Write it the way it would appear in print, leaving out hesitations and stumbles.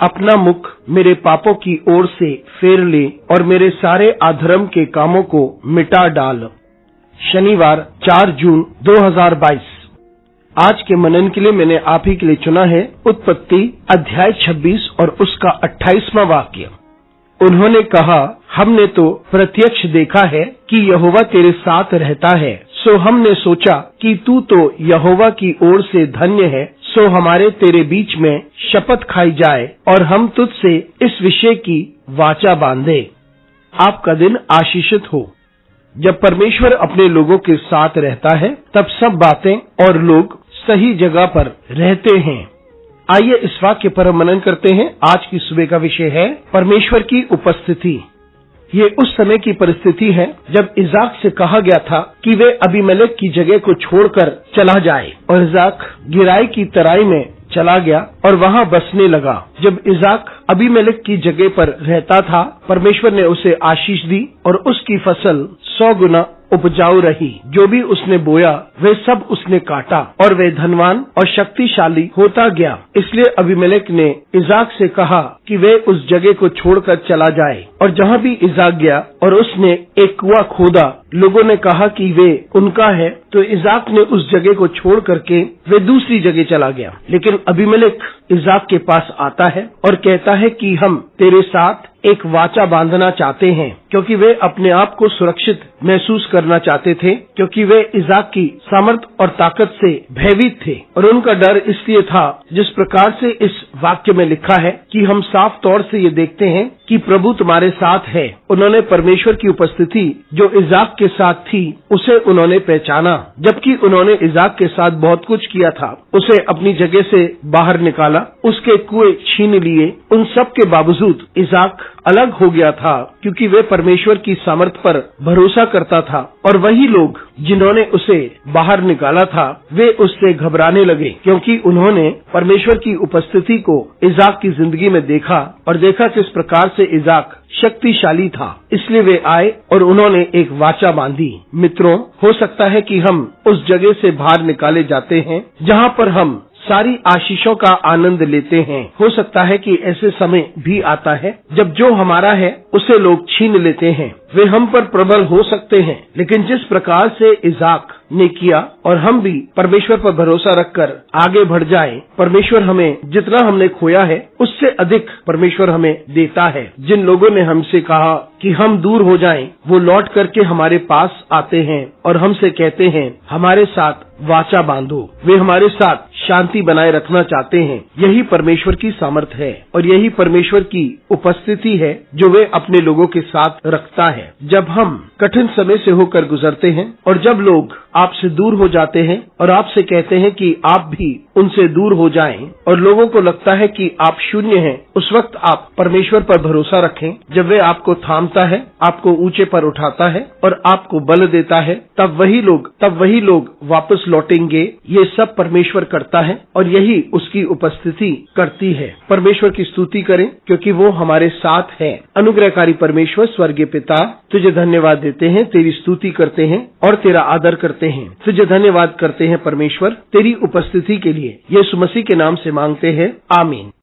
अपना मुख मेरे पापों की ओर से फेर ले और मेरे सारे अधर्म के कामों को मिटा डाल। शनिवार 4 जून 2022। आज के मनन के लिए मैंने आप ही के लिए चुना है उत्पत्ति अध्याय 26 और उसका 28वां वाक्य। उन्होंने कहा, हमने तो प्रत्यक्ष देखा है कि यहोवा तेरे साथ रहता है, सो हमने सोचा कि तू तो यहोवा की ओर से धन्य है, सो हमारे तेरे बीच में शपथ खाई जाए और हम तुझसे इस विषय की वाचा बांधे। आपका दिन आशीषित हो। जब परमेश्वर अपने लोगों के साथ रहता है तब सब बातें और लोग सही जगह पर रहते हैं। आइए इस वाक्य पर मनन करते हैं। आज की सुबह का विषय है परमेश्वर की उपस्थिति। ये उस समय की परिस्थिति है जब इजाक से कहा गया था कि वे अबीमेलेक की जगह को छोड़कर चला जाए, और इजाक गिराई की तराई में चला गया और वहां बसने लगा। जब इजाक अबीमेलेक की जगह पर रहता था, परमेश्वर ने उसे आशीष दी और उसकी फसल 100 गुना उपजाऊ रही। जो भी उसने बोया वे सब उसने काटा और वे धनवान और शक्तिशाली होता गया। इसलिए अबीमेलेक ने इजाक से कहा कि वे उस जगह को छोड़कर चला जाए, और जहाँ भी इजाक गया और उसने एक कुआं खोदा, लोगों ने कहा कि वे उनका है, तो इजाक ने उस जगह को छोड़ करके वे दूसरी जगह चला गया। लेकिन अबीमेलेक इजाक के पास आता है और कहता है कि हम तेरे साथ एक वाचा बांधना चाहते हैं, क्योंकि वे अपने आप को सुरक्षित महसूस करना चाहते थे, क्योंकि वे इजाक की सामर्थ और ताकत से भयभीत थे। और उनका डर इसलिए था, जिस प्रकार से इस वाक्य में लिखा है कि हम साफ तौर से ये देखते हैं कि प्रभु तुम्हारे साथ है। उन्होंने परमेश्वर की उपस्थिति जो इजाक के साथ थी उसे उन्होंने पहचाना। जबकि उन्होंने इजाक के साथ बहुत कुछ किया था, उसे अपनी जगह से बाहर निकाला, उसके कुएं छीन लिए, उन सब के बावजूद इजाक अलग हो गया था, क्योंकि वे परमेश्वर की सामर्थ पर भरोसा करता था। और वही लोग जिन्होंने उसे बाहर निकाला था वे उससे घबराने लगे, क्योंकि उन्होंने परमेश्वर की उपस्थिति को इजाक की जिंदगी में देखा और देखा किस प्रकार से इजाक शक्तिशाली था। इसलिए वे आए और उन्होंने एक वाचा बांधी। मित्रों, हो सकता है कि हम उस जगह से बाहर निकाले जाते हैं जहाँ पर हम सारी आशीषों का आनंद लेते हैं। हो सकता है कि ऐसे समय भी आता है जब जो हमारा है उसे लोग छीन लेते हैं। वे हम पर प्रबल हो सकते हैं, लेकिन जिस प्रकार से इजाक ने किया और हम भी परमेश्वर पर भरोसा रखकर आगे बढ़ जाएं, परमेश्वर हमें जितना हमने खोया है उससे अधिक परमेश्वर हमें देता है। जिन लोगों ने हमसे कहा कि हम दूर हो जाएं, वो लौट करके हमारे पास आते हैं और हमसे कहते हैं हमारे साथ वाचा बांधो। वे हमारे साथ शांति बनाए रखना चाहते हैं। यही परमेश्वर की सामर्थ है और यही परमेश्वर की उपस्थिति है जो वे अपने लोगों के साथ रखता है। जब हम कठिन समय से होकर गुजरते हैं और जब लोग आपसे दूर हो जाते हैं और आपसे कहते हैं कि आप भी उनसे दूर हो जाएं, और लोगों को लगता है कि आप शून्य हैं, उस वक्त आप परमेश्वर पर भरोसा रखें। जब वे आपको थामता है, आपको ऊंचे पर उठाता है और आपको बल देता है, तब वही लोग वापस लौटेंगे। ये सब परमेश्वर करता है और यही उसकी उपस्थिति करती है। परमेश्वर की स्तुति करें, क्योंकि वो हमारे साथ है। अनुग्रहकारी परमेश्वर स्वर्गीय पिता, तुझे धन्यवाद देते हैं, तेरी स्तुति करते हैं और तेरा आदर करते हैं। तुझे धन्यवाद करते हैं परमेश्वर तेरी उपस्थिति के लिए। यीशु मसीह के नाम से मांगते हैं, आमीन।